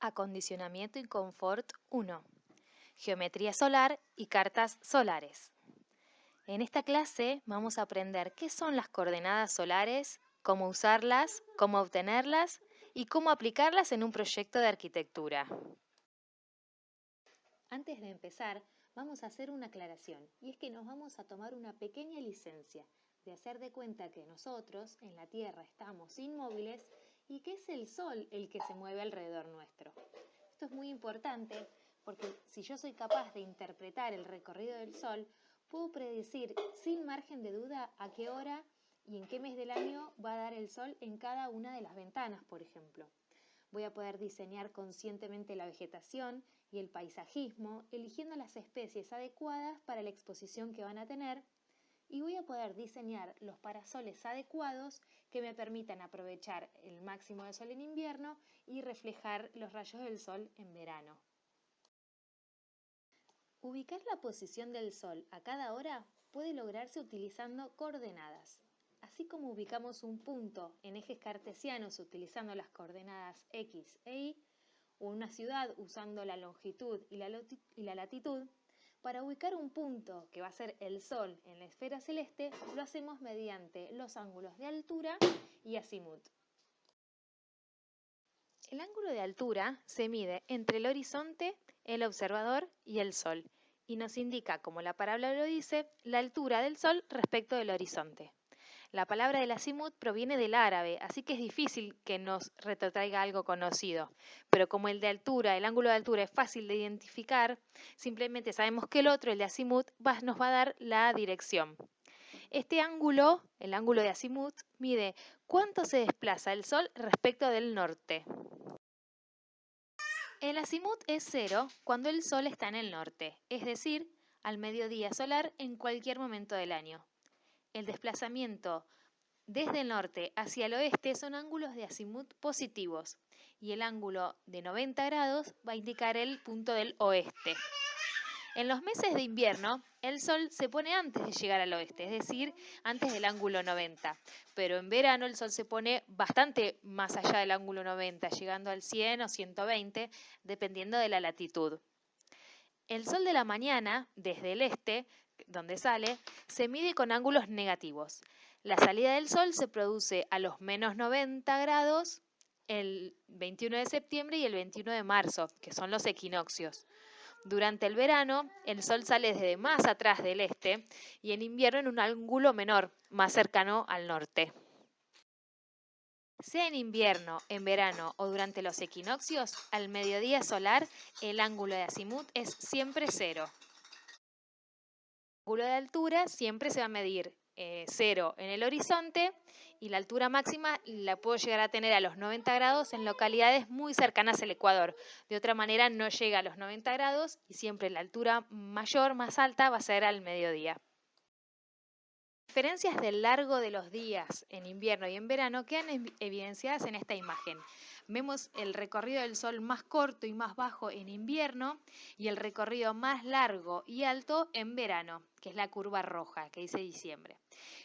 Acondicionamiento y confort 1. Geometría solar y cartas solares. En esta clase vamos a aprender qué son las coordenadas solares, cómo usarlas, cómo obtenerlas y cómo aplicarlas en un proyecto de arquitectura. Antes de empezar, vamos a hacer una aclaración, y es que nos vamos a tomar una pequeña licencia de hacer de cuenta que nosotros en la Tierra estamos inmóviles y que es el Sol el que se mueve alrededor nuestro. Esto es muy importante porque si yo soy capaz de interpretar el recorrido del Sol, puedo predecir sin margen de duda a qué hora y en qué mes del año va a dar el Sol en cada una de las ventanas, por ejemplo. Voy a poder diseñar conscientemente la vegetación y el paisajismo, eligiendo las especies adecuadas para la exposición que van a tener, y voy a poder diseñar los parasoles adecuados que me permitan aprovechar el máximo de sol en invierno y reflejar los rayos del sol en verano. Ubicar la posición del sol a cada hora puede lograrse utilizando coordenadas. Así como ubicamos un punto en ejes cartesianos utilizando las coordenadas X e Y, o una ciudad usando la longitud y la latitud, para ubicar un punto que va a ser el Sol en la esfera celeste, lo hacemos mediante los ángulos de altura y azimut. El ángulo de altura se mide entre el horizonte, el observador y el Sol, y nos indica, como la palabra lo dice, la altura del Sol respecto del horizonte. La palabra del azimut proviene del árabe, así que es difícil que nos retrotraiga algo conocido. Pero como el de altura, el ángulo de altura es fácil de identificar, simplemente sabemos que el otro, el de azimut, nos va a dar la dirección. Este ángulo, el ángulo de azimut, mide cuánto se desplaza el Sol respecto del norte. El azimut es 0 cuando el Sol está en el norte, es decir, al mediodía solar en cualquier momento del año. El desplazamiento desde el norte hacia el oeste son ángulos de azimut positivos y el ángulo de 90 grados va a indicar el punto del oeste. En los meses de invierno, el Sol se pone antes de llegar al oeste, es decir, antes del ángulo 90. Pero en verano el Sol se pone bastante más allá del ángulo 90, llegando al 100 o 120, dependiendo de la latitud. El Sol de la mañana, desde el este, donde sale, se mide con ángulos negativos. La salida del Sol se produce a los menos 90 grados el 21 de septiembre y el 21 de marzo, que son los equinoccios. Durante el verano, el Sol sale desde más atrás del este y en invierno en un ángulo menor, más cercano al norte. Sea en invierno, en verano o durante los equinoccios, al mediodía solar el ángulo de azimut es siempre 0. El ángulo de altura siempre se va a medir 0 en el horizonte y la altura máxima la puedo llegar a tener a los 90 grados en localidades muy cercanas al ecuador. De otra manera no llega a los 90 grados y siempre la altura mayor, más alta, va a ser al mediodía. Diferencias del largo de los días en invierno y en verano quedan evidenciadas en esta imagen. Vemos el recorrido del Sol más corto y más bajo en invierno y el recorrido más largo y alto en verano, que es la curva roja que dice diciembre.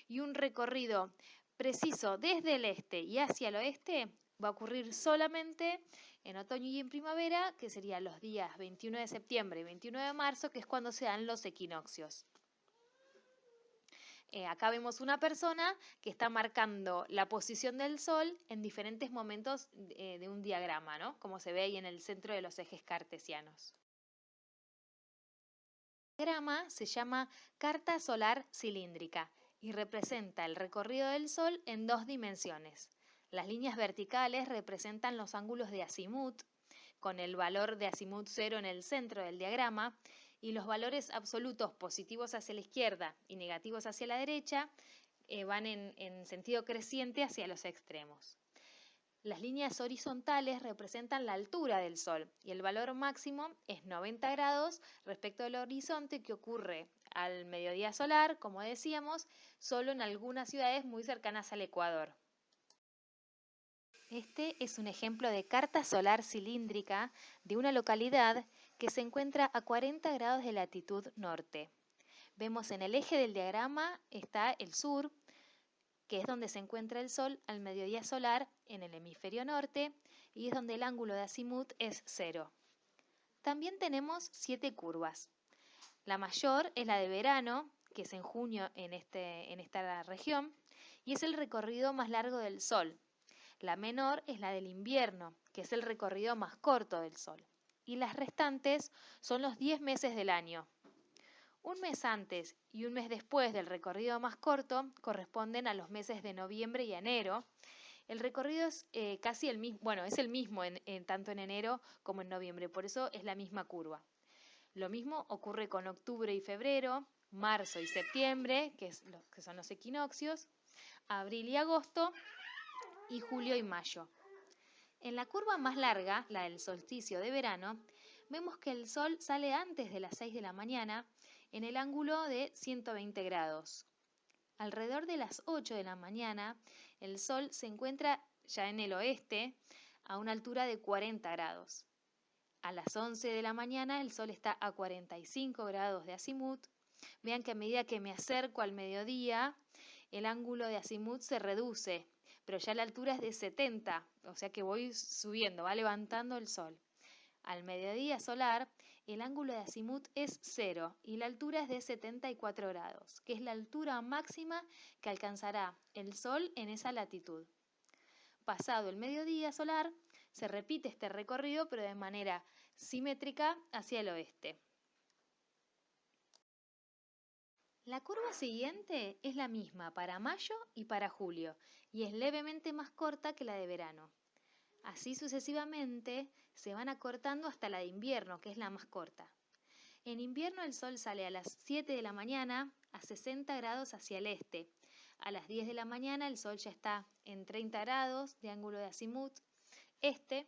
Y un recorrido preciso desde el este y hacia el oeste va a ocurrir solamente en otoño y en primavera, que serían los días 21 de septiembre y 21 de marzo, que es cuando se dan los equinoccios. Acá vemos una persona que está marcando la posición del Sol en diferentes momentos de un diagrama, ¿no? Como se ve ahí en el centro de los ejes cartesianos. El diagrama se llama carta solar cilíndrica y representa el recorrido del Sol en 2 dimensiones. Las líneas verticales representan los ángulos de azimut, con el valor de azimut 0 en el centro del diagrama, y los valores absolutos positivos hacia la izquierda y negativos hacia la derecha van en sentido creciente hacia los extremos. Las líneas horizontales representan la altura del Sol y el valor máximo es 90 grados respecto al horizonte, que ocurre al mediodía solar, como decíamos, solo en algunas ciudades muy cercanas al ecuador. Este es un ejemplo de carta solar cilíndrica de una localidad que se encuentra a 40 grados de latitud norte. Vemos en el eje del diagrama está el sur, que es donde se encuentra el Sol al mediodía solar en el hemisferio norte y es donde el ángulo de azimut es 0. También tenemos 7 curvas. La mayor es la de verano, que es en junio en esta región, y es el recorrido más largo del Sol. La menor es la del invierno, que es el recorrido más corto del Sol. Y las restantes son los 10 meses del año. Un mes antes y un mes después del recorrido más corto corresponden a los meses de noviembre y enero. El recorrido es casi el mismo, bueno, es el mismo tanto en enero como en noviembre, por eso es la misma curva. Lo mismo ocurre con octubre y febrero, marzo y septiembre, que son los equinoccios, abril y agosto, y julio y mayo. En la curva más larga, la del solsticio de verano, vemos que el Sol sale antes de las 6 de la mañana en el ángulo de 120 grados. Alrededor de las 8 de la mañana, el Sol se encuentra ya en el oeste a una altura de 40 grados. A las 11 de la mañana, el Sol está a 45 grados de azimut. Vean que a medida que me acerco al mediodía, el ángulo de azimut se reduce, pero ya la altura es de 70, o sea que voy subiendo, va levantando el Sol. Al mediodía solar, el ángulo de azimut es 0 y la altura es de 74 grados, que es la altura máxima que alcanzará el Sol en esa latitud. Pasado el mediodía solar, se repite este recorrido, pero de manera simétrica hacia el oeste. La curva siguiente es la misma para mayo y para julio, y es levemente más corta que la de verano. Así sucesivamente se van acortando hasta la de invierno, que es la más corta. En invierno el Sol sale a las 7 de la mañana a 60 grados hacia el este. A las 10 de la mañana el Sol ya está en 30 grados de ángulo de azimut este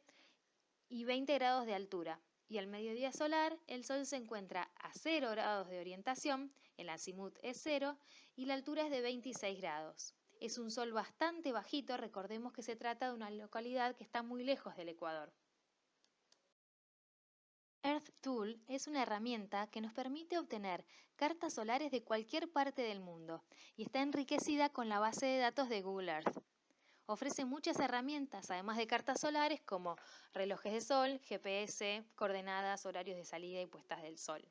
y 20 grados de altura. Y al mediodía solar el Sol se encuentra a 0 grados de orientación, el azimut es 0 y la altura es de 26 grados. Es un Sol bastante bajito, recordemos que se trata de una localidad que está muy lejos del ecuador. Earth Tool es una herramienta que nos permite obtener cartas solares de cualquier parte del mundo y está enriquecida con la base de datos de Google Earth. Ofrece muchas herramientas, además de cartas solares como relojes de sol, GPS, coordenadas, horarios de salida y puestas del sol.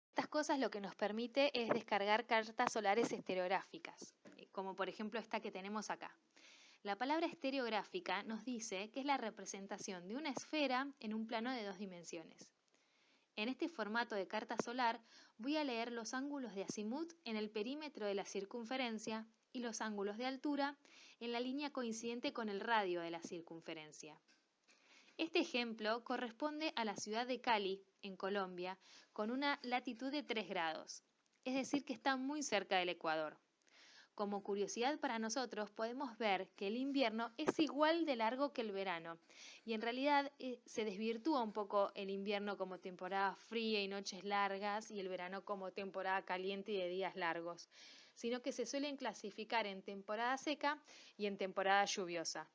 Estas cosas lo que nos permite es descargar cartas solares estereográficas, como por ejemplo esta que tenemos acá. La palabra estereográfica nos dice que es la representación de una esfera en un plano de 2 dimensiones. En este formato de carta solar voy a leer los ángulos de azimut en el perímetro de la circunferencia y los ángulos de altura en la línea coincidente con el radio de la circunferencia. Este ejemplo corresponde a la ciudad de Cali, en Colombia, con una latitud de 3 grados, es decir que está muy cerca del Ecuador. Como curiosidad para nosotros, podemos ver que el invierno es igual de largo que el verano y en realidad se desvirtúa un poco el invierno como temporada fría y noches largas y el verano como temporada caliente y de días largos, sino que se suelen clasificar en temporada seca y en temporada lluviosa.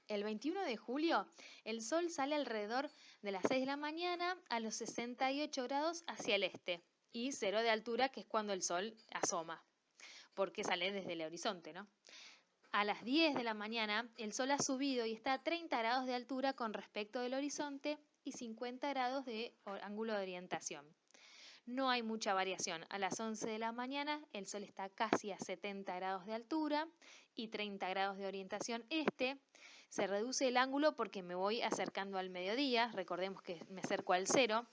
El 21 de julio, el Sol sale alrededor de las 6 de la mañana a los 68 grados hacia el este y 0 de altura, que es cuando el Sol asoma, porque sale desde el horizonte, ¿no? A las 10 de la mañana el Sol ha subido y está a 30 grados de altura con respecto del horizonte y 50 grados de ángulo de orientación. No hay mucha variación. A las 11 de la mañana el Sol está casi a 70 grados de altura y 30 grados de orientación este. Se reduce el ángulo porque me voy acercando al mediodía. Recordemos que me acerco al 0.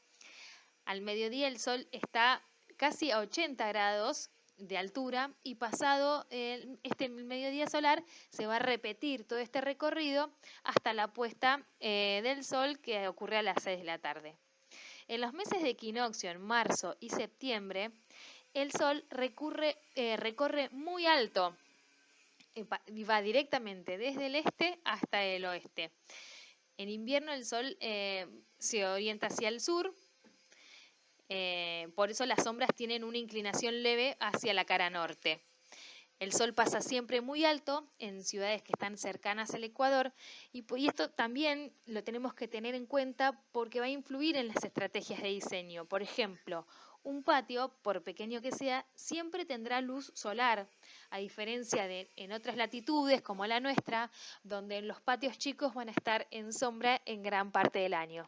Al mediodía el Sol está casi a 80 grados de altura y pasado el mediodía solar se va a repetir todo este recorrido hasta la puesta del Sol, que ocurre a las 6 de la tarde. En los meses de equinoccio, en marzo y septiembre, el Sol recorre muy alto y va directamente desde el este hasta el oeste. En invierno el Sol se orienta hacia el sur, por eso las sombras tienen una inclinación leve hacia la cara norte. El Sol pasa siempre muy alto en ciudades que están cercanas al Ecuador y esto también lo tenemos que tener en cuenta porque va a influir en las estrategias de diseño. Por ejemplo, Un patio, por pequeño que sea, siempre tendrá luz solar, a diferencia de en otras latitudes como la nuestra, donde los patios chicos van a estar en sombra en gran parte del año.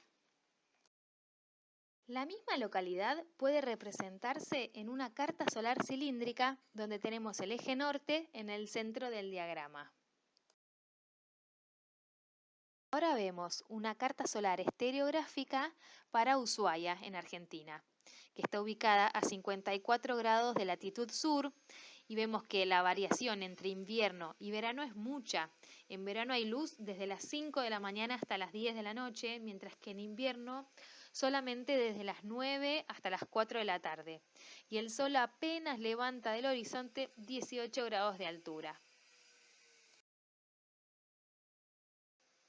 La misma localidad puede representarse en una carta solar cilíndrica donde tenemos el eje norte en el centro del diagrama. Ahora vemos una carta solar estereográfica para Ushuaia, en Argentina, que está ubicada a 54 grados de latitud sur, y vemos que la variación entre invierno y verano es mucha. En verano hay luz desde las 5 de la mañana hasta las 10 de la noche, mientras que en invierno solamente desde las 9 hasta las 4 de la tarde. Y el sol apenas levanta del horizonte 18 grados de altura.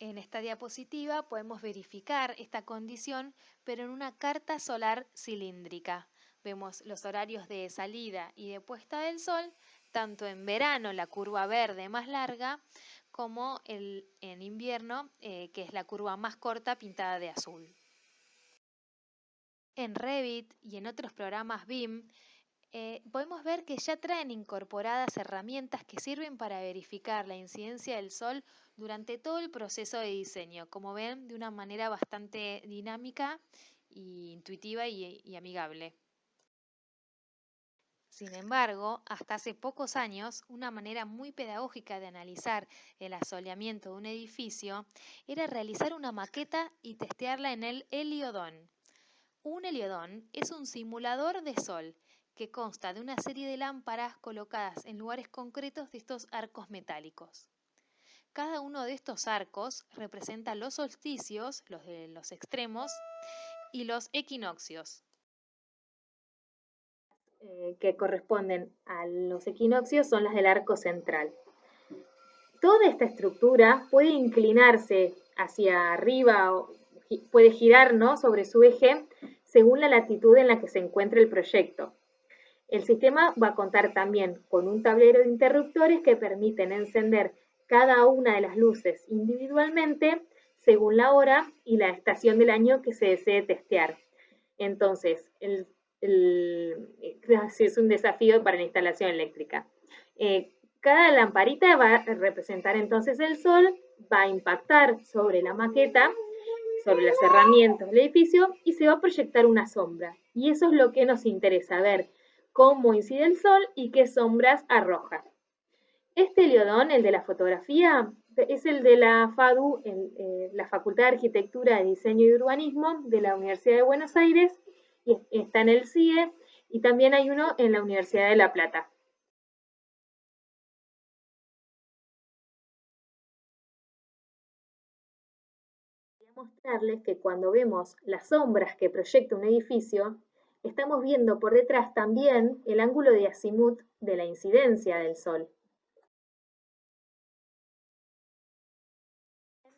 En esta diapositiva podemos verificar esta condición, pero en una carta solar cilíndrica. Vemos los horarios de salida y de puesta del sol, tanto en verano, la curva verde más larga, como en invierno, que es la curva más corta pintada de azul. En Revit y en otros programas BIM, podemos ver que ya traen incorporadas herramientas que sirven para verificar la incidencia del sol durante todo el proceso de diseño, como ven, de una manera bastante dinámica, intuitiva y amigable. Sin embargo, hasta hace pocos años, una manera muy pedagógica de analizar el asoleamiento de un edificio era realizar una maqueta y testearla en el heliodón. Un heliodón es un simulador de sol que consta de una serie de lámparas colocadas en lugares concretos de estos arcos metálicos. Cada uno de estos arcos representa los solsticios, los de los extremos, y los equinoccios. Que corresponden a los equinoccios son las del arco central. Toda esta estructura puede inclinarse hacia arriba o puede girar, ¿no?, sobre su eje según la latitud en la que se encuentre el proyecto. El sistema va a contar también con un tablero de interruptores que permiten encender cada una de las luces individualmente según la hora y la estación del año que se desee testear. Entonces, es un desafío para la instalación eléctrica. Cada lamparita va a representar entonces el sol, va a impactar sobre la maqueta, sobre las herramientas del edificio y se va a proyectar una sombra. Y eso es lo que nos interesa, ver cómo incide el sol y qué sombras arroja. Este heliodón, el de la fotografía, es el de la FADU, la Facultad de Arquitectura, Diseño y Urbanismo de la Universidad de Buenos Aires, y está en el CIE, y también hay uno en la Universidad de La Plata. Voy a mostrarles que cuando vemos las sombras que proyecta un edificio, estamos viendo por detrás también el ángulo de azimut de la incidencia del sol.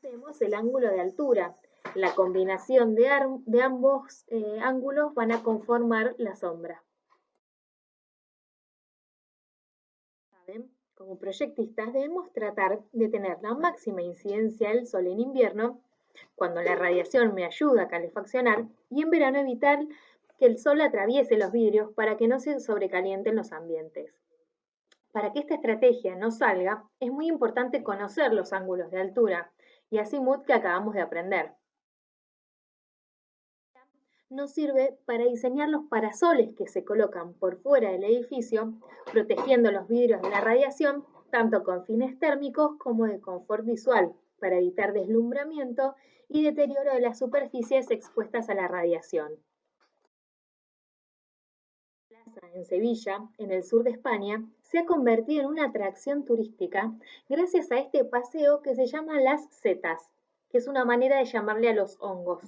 Vemos el ángulo de altura. La combinación de ambos ángulos van a conformar la sombra. ¿Saben? Como proyectistas debemos tratar de tener la máxima incidencia del sol en invierno, cuando la radiación me ayuda a calefaccionar, y en verano evitar que el sol atraviese los vidrios para que no se sobrecalienten los ambientes. Para que esta estrategia no salga, es muy importante conocer los ángulos de altura y azimut que acabamos de aprender. Nos sirve para diseñar los parasoles que se colocan por fuera del edificio, protegiendo los vidrios de la radiación, tanto con fines térmicos como de confort visual, para evitar deslumbramiento y deterioro de las superficies expuestas a la radiación. La plaza en Sevilla, en el sur de España, se ha convertido en una atracción turística gracias a este paseo que se llama las setas, que es una manera de llamarle a los hongos.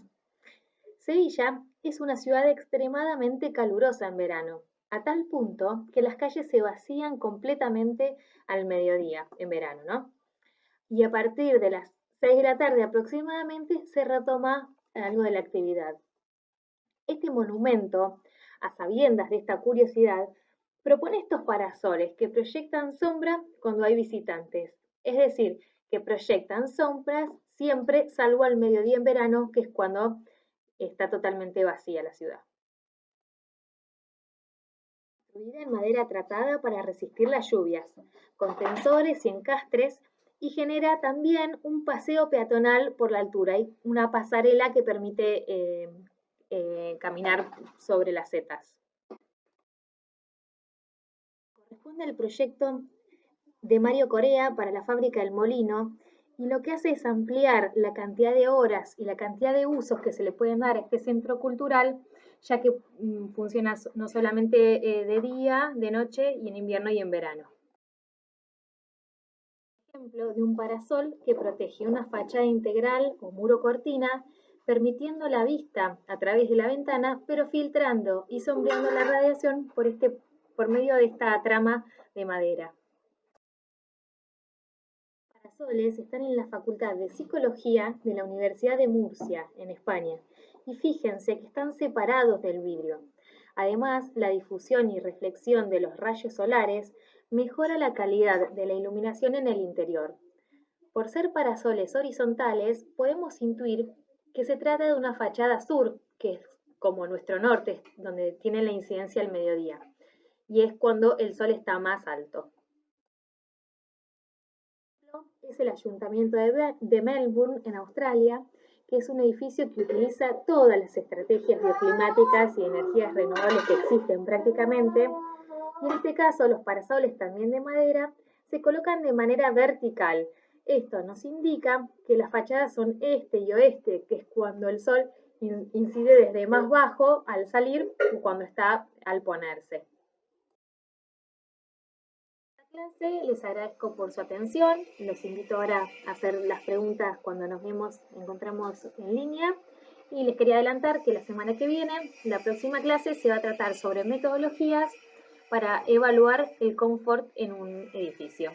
Sevilla es una ciudad extremadamente calurosa en verano, a tal punto que las calles se vacían completamente al mediodía, en verano, ¿no? Y a partir de las 6 de la tarde aproximadamente se retoma algo de la actividad. Este monumento, a sabiendas de esta curiosidad, propone estos parasoles que proyectan sombra cuando hay visitantes, es decir, que proyectan sombras siempre salvo al mediodía en verano, que es cuando está totalmente vacía la ciudad. Construida en madera tratada para resistir las lluvias, con tensores y encastres, y genera también un paseo peatonal por la altura. Hay una pasarela que permite caminar sobre las setas. Corresponde al proyecto de Mario Corea para la fábrica del molino, y lo que hace es ampliar la cantidad de horas y la cantidad de usos que se le pueden dar a este centro cultural, ya que funciona no solamente de día, de noche y en invierno y en verano. Ejemplo de un parasol que protege una fachada integral o muro cortina, permitiendo la vista a través de la ventana, pero filtrando y sombreando la radiación por medio de esta trama de madera. Parasoles están en la Facultad de Psicología de la Universidad de Murcia, en España, y fíjense que están separados del vidrio. Además, la difusión y reflexión de los rayos solares mejora la calidad de la iluminación en el interior. Por ser parasoles horizontales, podemos intuir que se trata de una fachada sur, que es como nuestro norte, donde tiene la incidencia al mediodía, y es cuando el sol está más alto. Es el Ayuntamiento de Melbourne, en Australia, que es un edificio que utiliza todas las estrategias bioclimáticas y energías renovables que existen prácticamente, y en este caso los parasoles también de madera se colocan de manera vertical. Esto nos indica que las fachadas son este y oeste, que es cuando el sol incide desde más bajo al salir o cuando está al ponerse. Clase, les agradezco por su atención, los invito ahora a hacer las preguntas cuando nos encontramos en línea, y les quería adelantar que la semana que viene, la próxima clase se va a tratar sobre metodologías para evaluar el confort en un edificio.